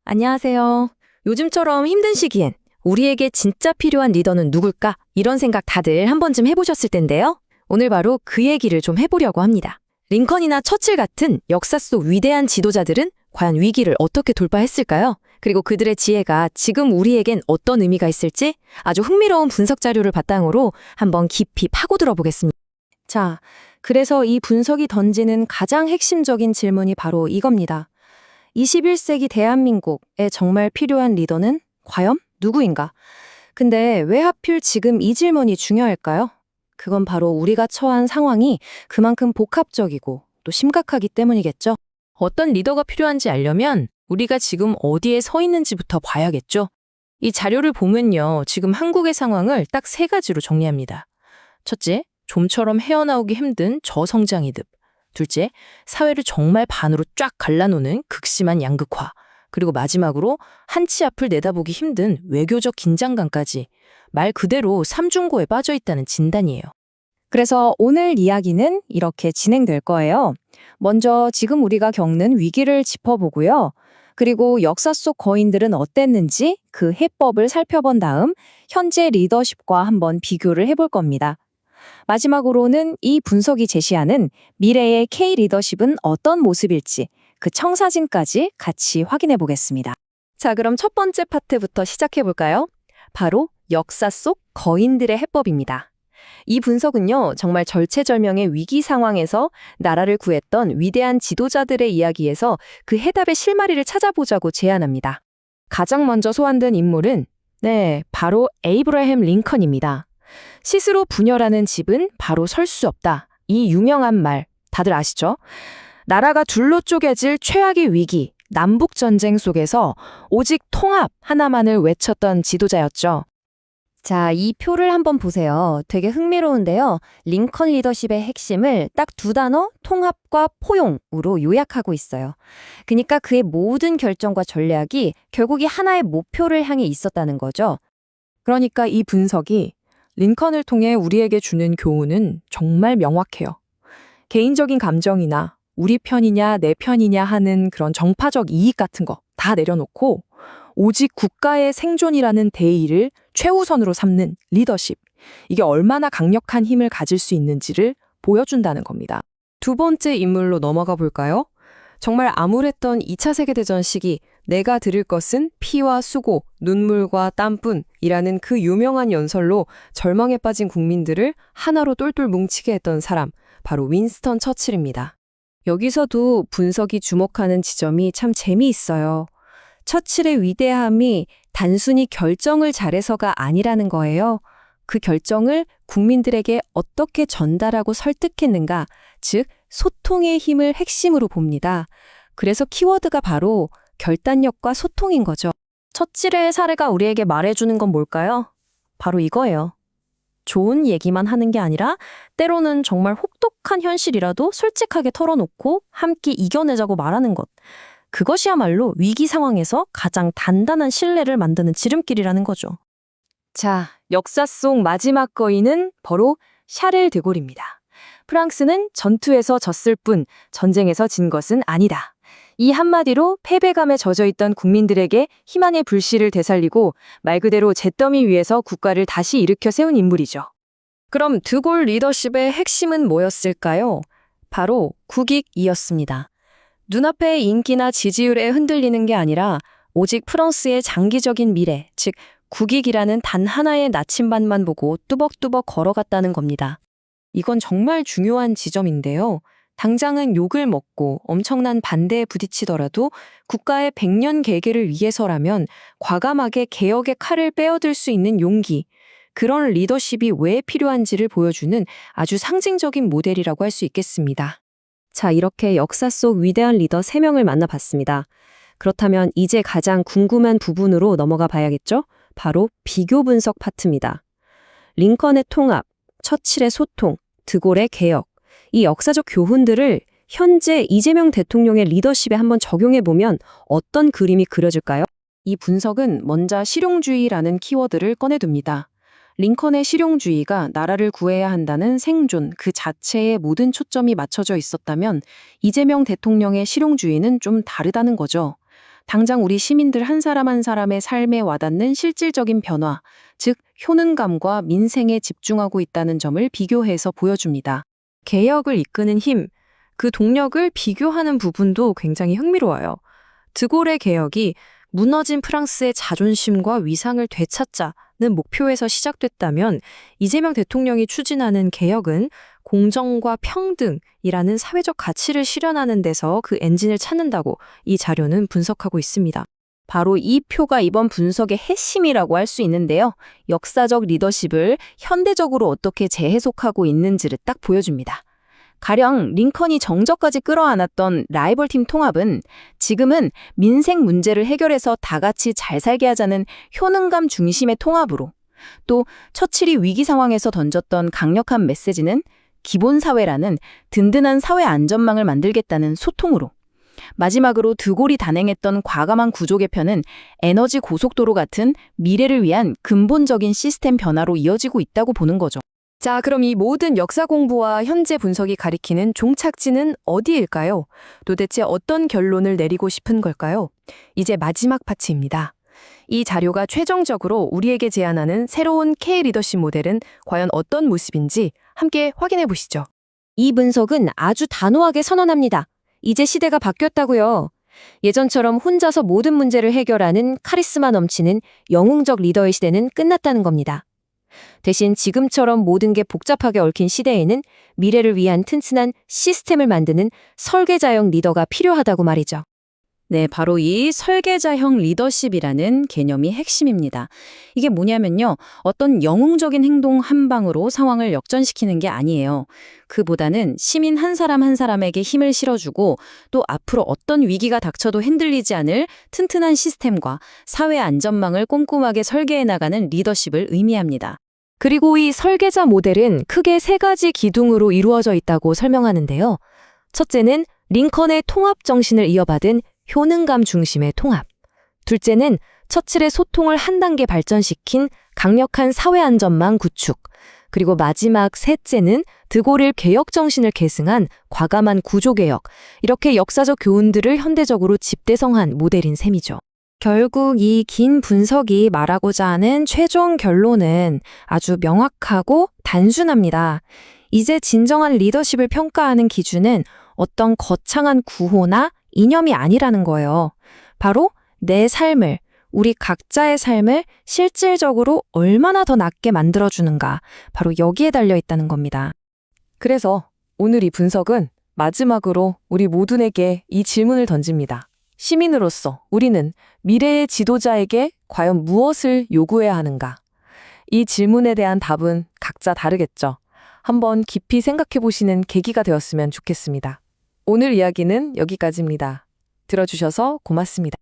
안녕하세요. 요즘처럼 힘든 시기엔 우리에게 진짜 필요한 리더는 누굴까? 이런 생각 다들 한 번쯤 해보셨을 텐데요. 오늘 바로 그 얘기를 좀 해보려고 합니다. 링컨이나 처칠 같은 역사 속 위대한 지도자들은 과연 위기를 어떻게 돌파했을까요? 그리고 그들의 지혜가 지금 우리에겐 어떤 의미가 있을지 아주 흥미로운 분석 자료를 바탕으로 한번 깊이 파고들어 보겠습니다. 자, 그래서 이 분석이 던지는 가장 핵심적인 질문이 바로 이겁니다. 21세기 대한민국에 정말 필요한 리더는 과연 누구인가? 근데 왜 하필 지금 이 질문이 중요할까요? 그건 바로 우리가 처한 상황이 그만큼 복합적이고 또 심각하기 때문이겠죠. 어떤 리더가 필요한지 알려면 우리가 지금 어디에 서 있는지부터 봐야겠죠. 이 자료를 보면요, 지금 한국의 상황을 딱 세 가지로 정리합니다. 첫째, 좀처럼 헤어나오기 힘든 저성장의 늪. 둘째, 사회를 정말 반으로 쫙 갈라놓는 극심한 양극화. 그리고 마지막으로 한치 앞을 내다보기 힘든 외교적 긴장감까지 말 그대로 삼중고에 빠져 있다는 진단이에요. 그래서 오늘 이야기는 이렇게 진행될 거예요. 먼저 지금 우리가 겪는 위기를 짚어보고요. 그리고 역사 속 거인들은 어땠는지 그 해법을 살펴본 다음 현재 리더십과 한번 비교를 해볼 겁니다. 마지막으로는 이 분석이 제시하는 미래의 K 리더십은 어떤 모습일지 그 청사진까지 같이 확인해 보겠습니다. 자, 그럼 첫 번째 파트부터 시작해 볼까요? 바로 역사 속 거인들의 해법입니다. 이 분석은요, 정말 절체절명의 위기 상황에서 나라를 구했던 위대한 지도자들의 이야기에서 그 해답의 실마리를 찾아보자고 제안합니다. 가장 먼저 소환된 인물은 바로 에이브러햄 링컨입니다. 스스로 분열하는 집은 바로 설 수 없다. 이 유명한 말 다들 아시죠? 나라가 둘로 쪼개질 최악의 위기, 남북전쟁 속에서 오직 통합 하나만을 외쳤던 지도자였죠. 자, 이 표를 한번 보세요. 되게 흥미로운데요. 링컨 리더십의 핵심을 딱 두 단어, 통합과 포용으로 요약하고 있어요. 그러니까 그의 모든 결정과 전략이 결국 이 하나의 목표를 향해 있었다는 거죠. 그러니까 이 분석이 링컨을 통해 우리에게 주는 교훈은 정말 명확해요. 개인적인 감정이나 우리 편이냐 내 편이냐 하는 그런 정파적 이익 같은 거 다 내려놓고 오직 국가의 생존이라는 대의를 최우선으로 삼는 리더십. 이게 얼마나 강력한 힘을 가질 수 있는지를 보여준다는 겁니다. 두 번째 인물로 넘어가 볼까요? 정말 암울했던 2차 세계대전 시기 내가 드릴 것은 피와 수고, 눈물과 땀뿐이라는 그 유명한 연설로 절망에 빠진 국민들을 하나로 똘똘 뭉치게 했던 사람, 바로 윈스턴 처칠입니다. 여기서도 분석이 주목하는 지점이 참 재미있어요. 처칠의 위대함이 단순히 결정을 잘해서가 아니라는 거예요. 그 결정을 국민들에게 어떻게 전달하고 설득했는가, 즉 소통의 힘을 핵심으로 봅니다. 그래서 키워드가 바로 결단력과 소통인 거죠. 처칠의 사례가 우리에게 말해주는 건 뭘까요? 바로 이거예요. 좋은 얘기만 하는 게 아니라 때로는 정말 혹독한 현실이라도 솔직하게 털어놓고 함께 이겨내자고 말하는 것. 그것이야말로 위기 상황에서 가장 단단한 신뢰를 만드는 지름길이라는 거죠. 자, 역사 속 마지막 거인은 바로 샤를 드골입니다. 프랑스는 전투에서 졌을 뿐 전쟁에서 진 것은 아니다. 이 한마디로 패배감에 젖어있던 국민들에게 희망의 불씨를 되살리고 말 그대로 잿더미 위에서 국가를 다시 일으켜 세운 인물이죠. 그럼 드골 리더십의 핵심은 뭐였을까요? 바로 국익이었습니다. 눈앞의 인기나 지지율에 흔들리는 게 아니라 오직 프랑스의 장기적인 미래, 즉 국익이라는 단 하나의 나침반만 보고 뚜벅뚜벅 걸어갔다는 겁니다. 이건 정말 중요한 지점인데요. 당장은 욕을 먹고 엄청난 반대에 부딪히더라도 국가의 100년 계계를 위해서라면 과감하게 개혁의 칼을 빼어들 수 있는 용기, 그런 리더십이 왜 필요한지를 보여주는 아주 상징적인 모델이라고 할 수 있겠습니다. 자, 이렇게 역사 속 위대한 리더 3명을 만나봤습니다. 그렇다면 이제 가장 궁금한 부분으로 넘어가 봐야겠죠? 바로 비교 분석 파트입니다. 링컨의 통합, 처칠의 소통, 드골의 개혁. 이 역사적 교훈들을 현재 이재명 대통령의 리더십에 한번 적용해보면 어떤 그림이 그려질까요? 이 분석은 먼저 실용주의라는 키워드를 꺼내둡니다. 링컨의 실용주의가 나라를 구해야 한다는 생존 그 자체에 모든 초점이 맞춰져 있었다면 이재명 대통령의 실용주의는 좀 다르다는 거죠. 당장 우리 시민들 한 사람 한 사람의 삶에 와닿는 실질적인 변화, 즉 효능감과 민생에 집중하고 있다는 점을 비교해서 보여줍니다. 개혁을 이끄는 힘, 그 동력을 비교하는 부분도 굉장히 흥미로워요. 드골의 개혁이 무너진 프랑스의 자존심과 위상을 되찾자는 목표에서 시작됐다면 이재명 대통령이 추진하는 개혁은 공정과 평등이라는 사회적 가치를 실현하는 데서 그 엔진을 찾는다고 이 자료는 분석하고 있습니다. 바로 이 표가 이번 분석의 핵심이라고 할 수 있는데요. 역사적 리더십을 현대적으로 어떻게 재해석하고 있는지를 딱 보여줍니다. 가령 링컨이 정적까지 끌어안았던 라이벌팀 통합은 지금은 민생 문제를 해결해서 다 같이 잘 살게 하자는 효능감 중심의 통합으로, 또 처칠이 위기 상황에서 던졌던 강력한 메시지는 기본사회라는 든든한 사회 안전망을 만들겠다는 소통으로, 마지막으로 드골이 단행했던 과감한 구조 개편은 에너지 고속도로 같은 미래를 위한 근본적인 시스템 변화로 이어지고 있다고 보는 거죠. 자, 그럼 이 모든 역사 공부와 현재 분석이 가리키는 종착지는 어디일까요? 도대체 어떤 결론을 내리고 싶은 걸까요? 이제 마지막 파트입니다. 이 자료가 최종적으로 우리에게 제안하는 새로운 K 리더십 모델은 과연 어떤 모습인지 함께 확인해 보시죠. 이 분석은 아주 단호하게 선언합니다. 이제 시대가 바뀌었다고요. 예전처럼 혼자서 모든 문제를 해결하는 카리스마 넘치는 영웅적 리더의 시대는 끝났다는 겁니다. 대신 지금처럼 모든 게 복잡하게 얽힌 시대에는 미래를 위한 튼튼한 시스템을 만드는 설계자형 리더가 필요하다고 말이죠. 네, 바로 이 설계자형 리더십이라는 개념이 핵심입니다. 이게 뭐냐면요, 어떤 영웅적인 행동 한 방으로 상황을 역전시키는 게 아니에요. 그보다는 시민 한 사람 한 사람에게 힘을 실어주고 또 앞으로 어떤 위기가 닥쳐도 흔들리지 않을 튼튼한 시스템과 사회 안전망을 꼼꼼하게 설계해 나가는 리더십을 의미합니다. 그리고 이 설계자 모델은 크게 세 가지 기둥으로 이루어져 있다고 설명하는데요. 첫째는 링컨의 통합 정신을 이어받은 효능감 중심의 통합. 둘째는 처칠의 소통을 한 단계 발전시킨 강력한 사회 안전망 구축. 그리고 마지막 셋째는 드골의 개혁 정신을 계승한 과감한 구조개혁. 이렇게 역사적 교훈들을 현대적으로 집대성한 모델인 셈이죠. 결국 이 긴 분석이 말하고자 하는 최종 결론은 아주 명확하고 단순합니다. 이제 진정한 리더십을 평가하는 기준은 어떤 거창한 구호나 이념이 아니라는 거예요. 바로 내 삶을, 우리 각자의 삶을 실질적으로 얼마나 더 낫게 만들어주는가, 바로 여기에 달려 있다는 겁니다. 그래서 오늘 이 분석은 마지막으로 우리 모두에게 이 질문을 던집니다. 시민으로서 우리는 미래의 지도자에게 과연 무엇을 요구해야 하는가? 이 질문에 대한 답은 각자 다르겠죠. 한번 깊이 생각해 보시는 계기가 되었으면 좋겠습니다. 오늘 이야기는 여기까지입니다. 들어주셔서 고맙습니다.